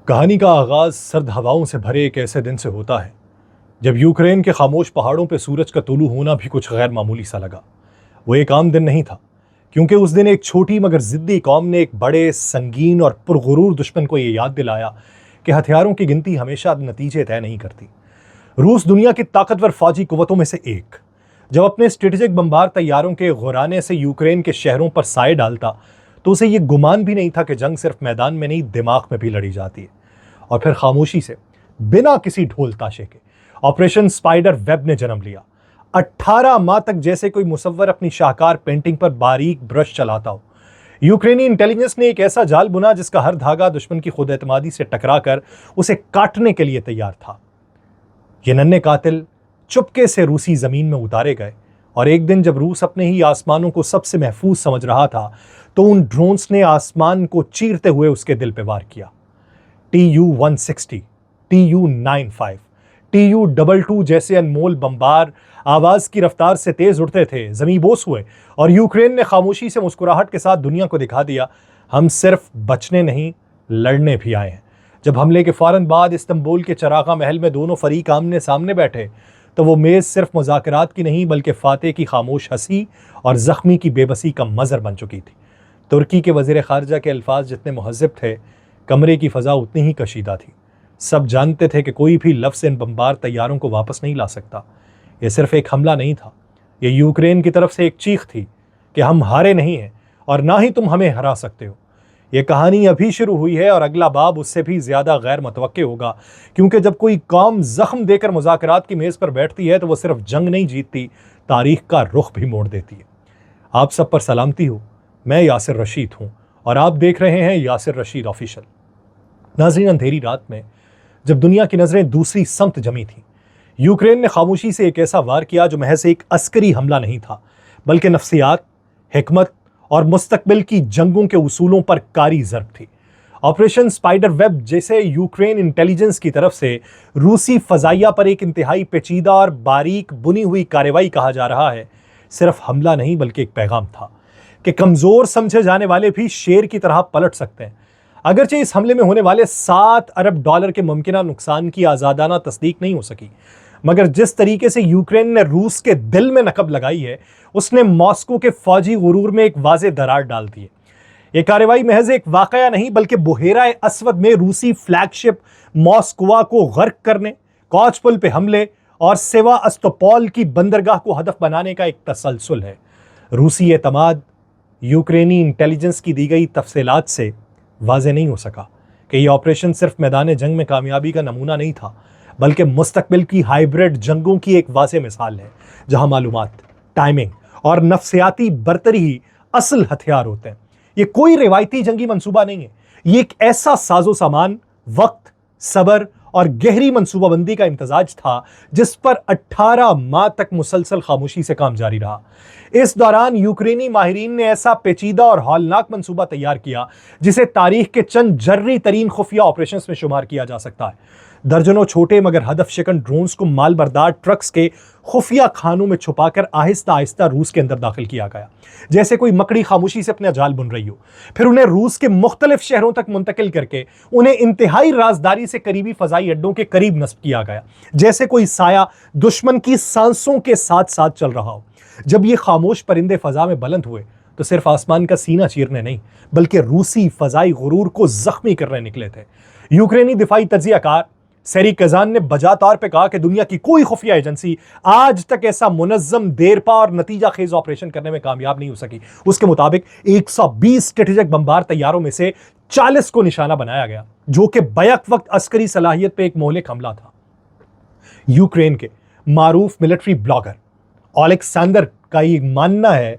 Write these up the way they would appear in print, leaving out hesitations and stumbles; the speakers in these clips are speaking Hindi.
कहानी का आगाज सर्द हवाओं से भरे एक ऐसे दिन से होता है जब यूक्रेन के खामोश पहाड़ों पर सूरज का तुलू होना भी कुछ गैर मामूली सा लगा। वो एक आम दिन नहीं था, क्योंकि उस दिन एक छोटी मगर जिद्दी कौम ने एक बड़े, संगीन और पुरगुरूर दुश्मन को यह याद दिलाया कि हथियारों की गिनती हमेशा नतीजे तय नहीं करती। रूस दुनिया की ताकतवर फौजी कुव्वतों में से एक, जब अपने स्ट्रेटेजिक बमबार तैयारों के गुराने से यूक्रेन के शहरों पर साए डालता तो उसे यह गुमान भी नहीं था कि जंग सिर्फ मैदान में नहीं, दिमाग में भी लड़ी जाती है। और फिर खामोशी से, बिना किसी ढोल ताशे के, ऑपरेशन स्पाइडर वेब ने जन्म लिया। 18 माह तक जैसे कोई मुसव्वर अपनी शाहकार पेंटिंग पर बारीक ब्रश चलाता हो, यूक्रेनी इंटेलिजेंस ने एक ऐसा जाल बुना जिसका हर धागा दुश्मन की खुद एतमादी से टकराकर उसे काटने के लिए तैयार था। ये नन्हे कातिल चुपके से रूसी जमीन में उतारे गए, और एक दिन जब रूस अपने ही आसमानों को सबसे महफूज समझ रहा था तो उन ड्रोन्स ने आसमान को चीरते हुए उसके दिल पे वार किया। Tu-160, Tu-95, Tu-22 जैसे अनमोल बमबार आवाज की रफ्तार से तेज उड़ते थे, जमीबोस हुए, और यूक्रेन ने खामोशी से मुस्कुराहट के साथ दुनिया को दिखा दिया, हम सिर्फ बचने नहीं, लड़ने भी आए हैं। जब हमले के फौरन बाद इस्तांबुल के चरागा महल में दोनों फरीक आमने सामने बैठे तो वो मेज सिर्फ मुज़ाकरात की नहीं बल्कि फातेह की खामोश हंसी और जख्मी की बेबसी का मज़र बन चुकी थी। तुर्की के वज़ीर ख़ारजा के अल्फाज जितने मुहज़्ज़ब थे, कमरे की फ़ज़ा उतनी ही कशीदा थी। सब जानते थे कि कोई भी लफ्ज़ इन बमबार तैयारों को वापस नहीं ला सकता। यह सिर्फ एक हमला नहीं था, यह यूक्रेन की तरफ से एक चीख थी कि हम हारे नहीं हैं और ना ही तुम हमें हरा सकते हो। ये कहानी अभी शुरू हुई है और अगला बाब उससे भी ज्यादा गैर मुतवक्के होगा, क्योंकि जब कोई कौम जख्म देकर मुज़ाकरात की मेज पर बैठती है तो वो सिर्फ जंग नहीं जीतती, तारीख का रुख भी मोड़ देती है। आप सब पर सलामती हो, मैं यासिर रशीद हूं और आप देख रहे हैं यासिर रशीद ऑफिशियल। नाज़रीन, अंधेरी रात में जब दुनिया की नजरें दूसरी समत जमी थी, यूक्रेन ने खामोशी से एक ऐसा वार किया जो महज एक अस्करी हमला नहीं था, बल्कि नफ्सियात, हिकमत और मुस्तकबिल की जंगों के उसूलों पर कारी ज़र्ब थी। ऑपरेशन स्पाइडर वेब जैसे यूक्रेन इंटेलिजेंस की तरफ से रूसी फजाइया पर एक इंतहाई पेचीदा और बारीक बुनी हुई कार्रवाई कहा जा रहा है, सिर्फ हमला नहीं बल्कि एक पैगाम था कि कमजोर समझे जाने वाले भी शेर की तरह पलट सकते हैं। अगरचे इस हमले में होने वाले $7 अरब के मुमकिन नुकसान की आज़ादाना तस्दीक नहीं हो सकी, मगर जिस तरीके से यूक्रेन ने रूस के दिल में नकब लगाई है, उसने मॉस्को के फौजी गुरूर में एक वाज़े दरार डाल दी है। यह कार्रवाई महज एक वाकया नहीं बल्कि बुहेरा अस्वद में रूसी फ्लैगशिप मॉस्कोवा को गर्क करने, कॉच पुल पे हमले और सेवास्तोपोल की बंदरगाह को हदफ बनाने का एक तसलसल है। रूसी एतमाद यूक्रेनी इंटेलिजेंस की दी गई तफसीलात से वाज़े नहीं हो सका कि यह ऑपरेशन सिर्फ मैदान जंग में कामयाबी का नमूना नहीं था, बल्कि मुस्तकबिल की हाइब्रिड जंगों की एक वाज़े मिसाल है, जहां मालूमात, टाइमिंग और नफ्सियाती बर्तरी ही असल हथियार होते हैं। ये कोई रिवायती जंगी मंसूबा नहीं है, ये एक ऐसा साजो सामान, वक्त, सबर और गहरी मंसूबाबंदी का इम्तजाज था जिस पर 18 माह तक मुसलसल खामोशी से काम जारी रहा। इस दौरान यूक्रेनी माहिरीन ने ऐसा पेचीदा और हौलनाक मंसूबा तैयार किया जिसे तारीख के चंद जर्री तरीन खुफिया ऑपरेशंस में शुमार किया जा सकता है। दर्जनों छोटे मगर हदफ शिकन ड्रोन्स को मालबरदार ट्रक्स के खुफिया खानों में छुपाकर आहिस्ता आहिस्ता रूस के अंदर दाखिल किया गया, जैसे कोई मकड़ी खामोशी से अपना जाल बुन रही हो। फिर उन्हें रूस के मुख्तलिफ शहरों तक मुंतकिल करके उन्हें इंतहाई राजदारी से करीबी फजाई अड्डों के करीब नस्ब किया गया, जैसे कोई साया दुश्मन की सांसों के साथ साथ चल रहा हो। जब ये खामोश परिंदे फजा में बुलंद हुए तो सिर्फ आसमान का सीना चीरने नहीं बल्कि रूसी फजाई गुरूर को जख्मी करने निकले थे। यूक्रेनी दिफाई तज्जियाकार सेरी कजान ने बजा तौर पे कहा कि दुनिया की कोई खुफिया एजेंसी आज तक ऐसा मुनज्जम, देरपा और नतीजा खेज ऑपरेशन करने में कामयाब नहीं हो सकी। उसके मुताबिक 120 स्ट्रेटेजिक बमबार तैयारों में से 40 को निशाना बनाया गया, जो कि बैक वक्त अस्करी सलाहियत पे एक मोहलिक हमला था। यूक्रेन के मारूफ मिलिट्री ब्लॉगर ओलेक्सेंडर का ये मानना है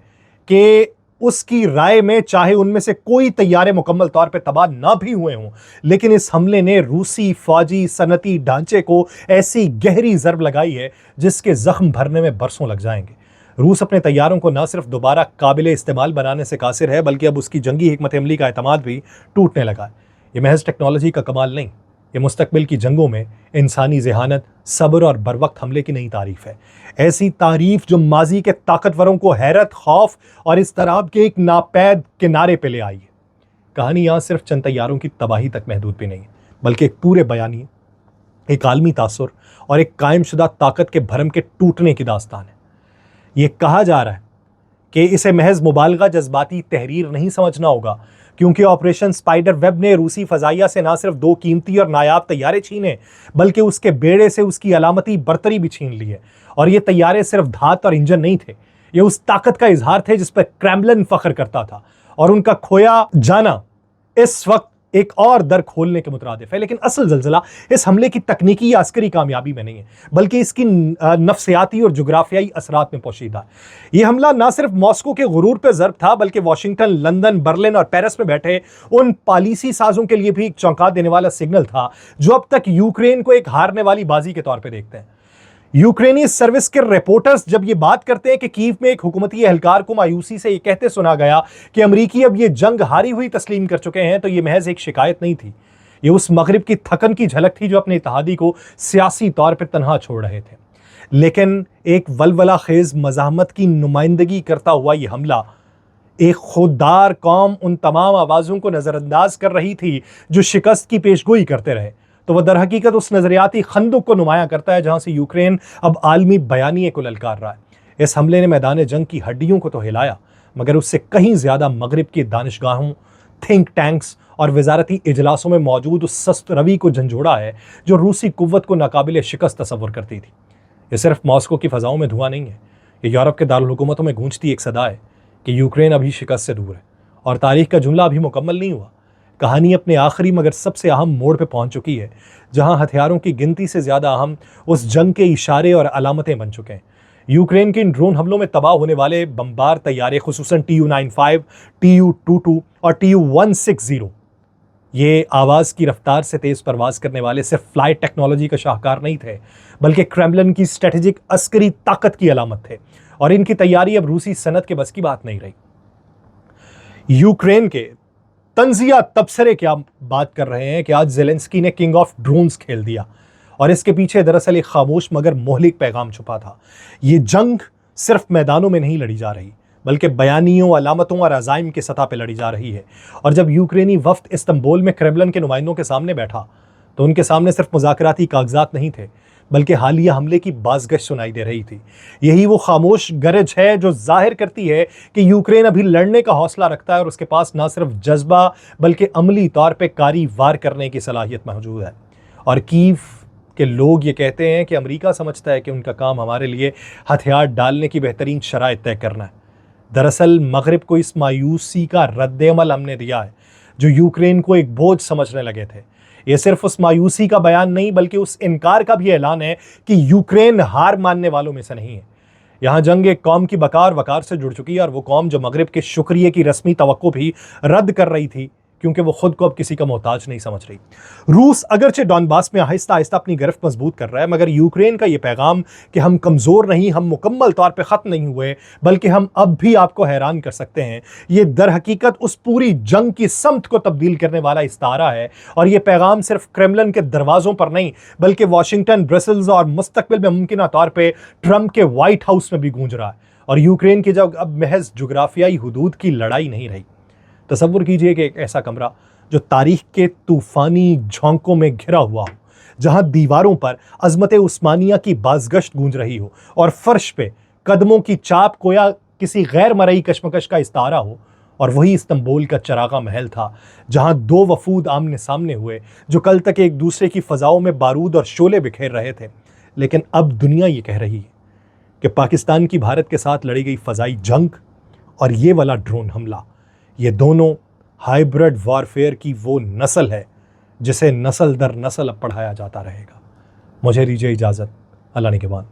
कि उसकी राय में चाहे उनमें से कोई तैयारे मुकम्मल तौर पे तबाह ना भी हुए हों, लेकिन इस हमले ने रूसी फौजी सनती ढांचे को ऐसी गहरी ज़र्ब लगाई है जिसके जख्म भरने में बरसों लग जाएंगे। रूस अपने तैयारों को न सिर्फ दोबारा काबिल इस्तेमाल बनाने से कासिर है, बल्कि अब उसकी जंगी हिकमत अमली का एतमाद भी टूटने लगा है। ये महज टेक्नोलॉजी का कमाल नहीं, ये मुस्तकबिल की जंगों में इंसानी ज़हानत, सब्र और बरवक्त हमले की नई तारीफ है। ऐसी तारीफ जो माजी के ताकतवरों को हैरत, खौफ और इस्तराब के एक नापैद किनारे पे ले आई है। कहानी यहाँ सिर्फ चंद तैयारों की तबाही तक महदूद भी नहीं है, बल्कि एक पूरे बयानी, एक आलमी तासुर और एक कायमशुदा ताकत के भरम के टूटने की दास्तान है। ये कहा जा रहा है कि इसे महज मुबालगा जज्बाती तहरीर नहीं समझना होगा, क्योंकि ऑपरेशन स्पाइडर वेब ने रूसी फजाइया से ना सिर्फ 2 कीमती और नायाब तैयारे छीने, बल्कि उसके बेड़े से उसकी अलामती बरतरी भी छीन ली है। और ये तैयारे सिर्फ धात और इंजन नहीं थे, ये उस ताकत का इजहार थे जिस पर क्रेमलिन फख्र करता था। और उनका खोया जाना इस वक्त एक और दर खोलने के मुतरादिफ है। लेकिन असल जल्जला इस हमले की तकनीकी या अस्करी कामयाबी में नहीं है, बल्कि इसकी नफ्सियाती और जुग्राफियाई असरात में पोशीदा है। यह हमला ना सिर्फ मॉस्को के गुरूर पर ज़र्ब था, बल्कि वाशिंगटन, लंदन, बर्लिन और पेरिस में बैठे उन पॉलिसी साजों के लिए भी एक चौंका देने वाला सिग्नल था जो अब तक यूक्रेन को एक हारने वाली बाजी के तौर पर देखते हैं। यूक्रेनी सर्विस के रिपोर्टर्स जब ये बात करते हैं कि कीव में एक हुकूमती एहलकार को मायूसी से ये कहते सुना गया कि अमरीकी अब ये जंग हारी हुई तस्लीम कर चुके हैं, तो ये महज एक शिकायत नहीं थी, ये उस मगरिब की थकन की झलक थी जो अपने इत्तेहादी को सियासी तौर पर तनहा छोड़ रहे थे। लेकिन एक वलवला खेज मज़ाहमत की नुमाइंदगी करता हुआ यह हमला एक खुददार कौम उन तमाम आवाज़ों को नज़रअंदाज कर रही थी जो शिकस्त की पेशगोई करते रहे, तो वह दर हकीकत उस नजरियाती खंदुक को नुमाया करता है जहां से यूक्रेन अब आलमी बयानिए को ललकार रहा है। इस हमले ने मैदान जंग की हड्डियों को तो हिलाया, मगर उससे कहीं ज्यादा मगरिब की दानिशगाहों, थिंक टैंक्स और वजारती इजलासों में मौजूद उस सस्त रवि को झंझोड़ा है जो रूसी कुव्वत को नाकाबिल शिकस्त तस्वर करती थी। ये सिर्फ मॉस्को की फजाओं में धुआं नहीं है, ये यूरोप के दारुल हुकूमतों में गूंजती एक सदा है कि यूक्रेन अभी शिकस्त से दूर है और तारीख का जुमला अभी मुकम्मल नहीं हुआ। कहानी अपने आखिरी मगर सबसे अहम मोड़ पे पहुंच चुकी है, जहां हथियारों की गिनती से ज्यादा अहम उस जंग के इशारे और अलामतें बन चुके हैं। यूक्रेन के इन ड्रोन हमलों में तबाह होने वाले बमबार तैयारे, खुसूसन TU-95, TU-22 और TU-160, ये आवाज़ की रफ्तार से तेज़ परवाज करने वाले सिर्फ फ्लाइट टेक्नोलॉजी का शाहकार नहीं थे, बल्कि क्रेमलिन की स्ट्रेटेजिक अस्करी ताकत की अलामत थे। और इनकी तैयारी अब रूसी सनत के बस की बात नहीं रही। यूक्रेन के तंजिया तबसरे क्या बात कर रहे हैं कि आज ज़ेलेंस्की ने किंग ऑफ ड्रोन्स खेल दिया, और इसके पीछे दरअसल एक खामोश मगर मोहलिक पैगाम छुपा था। ये जंग सिर्फ मैदानों में नहीं लड़ी जा रही, बल्कि बयानियों, अलामतों और अज़ाइम की सतह पर लड़ी जा रही है। और जब यूक्रेनी वफ्द इस्तांबुल में क्रेमलिन के नुमाइंदों के सामने बैठा, तो उनके सामने सिर्फ मुज़ाकराती कागजात नहीं थे, बल्कि हालिया हमले की बाज़गश सुनाई दे रही थी। यही वो खामोश गरज है जो जाहिर करती है कि यूक्रेन अभी लड़ने का हौसला रखता है और उसके पास ना सिर्फ जज्बा बल्कि अमली तौर पे कारी वार करने की सलाहियत मौजूद है। और कीव के लोग ये कहते हैं कि अमेरिका समझता है कि उनका काम हमारे लिए हथियार डालने की बेहतरीन शराइत तय करना है। दरअसल मगरिब को इस मायूसी का रद्द-ए-अमल हमने दिया है जो यूक्रेन को एक बोझ समझने लगे थे। ये सिर्फ उस मायूसी का बयान नहीं, बल्कि उस इनकार का भी ऐलान है कि यूक्रेन हार मानने वालों में से नहीं है। यहाँ जंग एक कौम की बका और वकार से जुड़ चुकी है, और वो कौम जो मगरिब के शुक्रिया की रस्मी तवक्को भी रद्द कर रही थी, क्योंकि वो खुद को अब किसी का मोहताज नहीं समझ रही। रूस अगरचे डॉनबास में आहिस्ता आहिस्ता अपनी गिरफ्त मजबूत कर रहा है, मगर यूक्रेन का ये पैगाम कि हम कमज़ोर नहीं, हम मुकम्मल तौर पे ख़त्म नहीं हुए, बल्कि हम अब भी आपको हैरान कर सकते हैं, ये दर हकीकत उस पूरी जंग की समत को तब्दील करने वाला इस्तारा है। और ये पैगाम सिर्फ क्रेमलिन के दरवाज़ों पर नहीं, बल्कि वाशिंगटन, ब्रसल्स और मुस्तकबिल में मुमकिन तौर पर ट्रंप के वाइट हाउस में भी गूंज रहा है। और यूक्रेन की जब अब महज जुग्राफियाई हुदूद की लड़ाई नहीं रही। तसव्वुर कीजिए कि एक ऐसा कमरा जो तारीख के तूफ़ानी झोंकों में घिरा हुआ हो, जहां दीवारों पर अज़मत उस्मानिया की बाज़गश्त गूंज रही हो और फर्श पे कदमों की चाप गोया किसी गैर मरई कशमकश का इस्तारा हो। और वही इस्तांबुल का चरागा महल था, जहां 2 वफूद आमने सामने हुए जो कल तक एक दूसरे की फ़ज़ाओं में बारूद और शोले बिखेर रहे थे। लेकिन अब दुनिया ये कह रही है कि पाकिस्तान की भारत के साथ लड़ी गई फ़ज़ाई जंग और ये वाला ड्रोन हमला, ये दोनों हाइब्रिड वॉरफेयर की वो नस्ल है जिसे नस्ल दर नस्ल अब पढ़ाया जाता रहेगा। मुझे दीजिए इजाज़त, अल्लाह निगहबान।